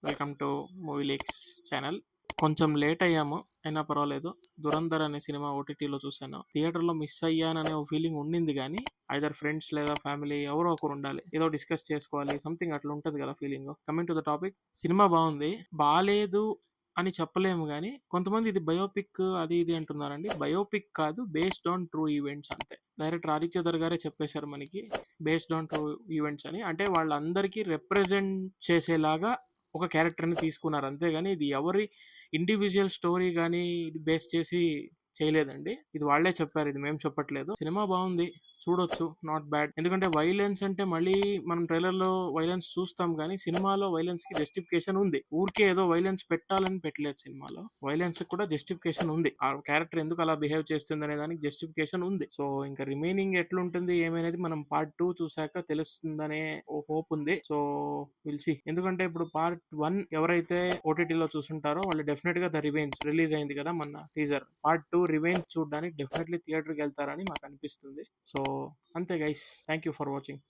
Welcome to movie leaks channel. కొంచెం late అయ్యాము, అయినా పర్వాలేదు. 'దురంధర్' అనే సినిమా ఓటీటీలో చూశాను. థియేటర్‌లో మిస్ అయ్యాననే ఒక ఫీలింగ్ ఉండింది గానీ, ఐదర్ ఫ్రెండ్స్ లేదా ఫ్యామిలీ ఎవరో ఒకరు ఉండాలి. ఏదో డిస్కస్ చేసుకోవాలి. సంథింగ్ అట్లా ఉంటది కదా feeling. Coming to the topic, cinema బావుంది. బాలేదు అని చెప్పలేము గానీ, కొంతమంది ఇది బయోపిక్ అది ఇది అంటున్నారండి. బయోపిక్ కాదు, బేస్డ్ ఆన్ ట్రూ ఈవెంట్స్ అంతే. డైరెక్టర్ ఆదిత్య గారే చెప్పేశారు మనకి, బేస్డ్ ఆన్ ట్రూ ఈవెంట్స్ అని. అంటే వాళ్ళందరికీ రిప్రజెంట్ చేసేలాగా ఒక క్యారెక్టర్‌ని తీసుకున్నారు. అంతేగాని ఇది ఎవరి ఇండివిడ్యువల్ స్టోరీ గాని బేస్ చేసి చేయలేదండి. ఇది వాళ్ళే చెప్పారు. ఇది మేము చెప్పట్లేదు. సినిమా బావుంది. చూడొచ్చు. Not bad. ఎందుకంటే వైలెన్స్ అంటే మళ్ళీ మనం ట్రైలర్‌లో వైలెన్స్ చూస్తాం గానీ, సినిమాలో వైలెన్స్‌కి జస్టిఫికేషన్ ఉంది. ఊరికే ఏదో వైలెన్స్ పెట్టాలని పెట్టలేదు సినిమాలో. వైలెన్స్‌కి కూడా జస్టిఫికేషన్ ఉంది. ఆ క్యారెక్టర్ ఎందుకు అలా బిహేవ్ చేస్తుందనే దానికి జస్టిఫికేషన్ ఉంది. సో, ఇంకా రిమైనింగ్ ఎట్లుంటుంది ఏమనేది మనం పార్ట్ 2 చూసాక తెలుస్తుందనే ఓ హోప్ ఉంది. So, we'll see. ఎందుకంటే ఇప్పుడు పార్ట్ 1 ఎవరైతే ఓటీటీలో చూసుంటారో వాళ్ళు డెఫినెట్‌గా 'ద రివెంజ్' రిలీజ్ అయింది కదా మొన్న టీజర్. పార్ట్ 2 రివెంజ్ చూడడానికి డెఫినెట్‌లీ థియేటర్‌కి వెళ్తారని మాకు అనిపిస్తుంది. సో, అంతే guys. Thank you for watching.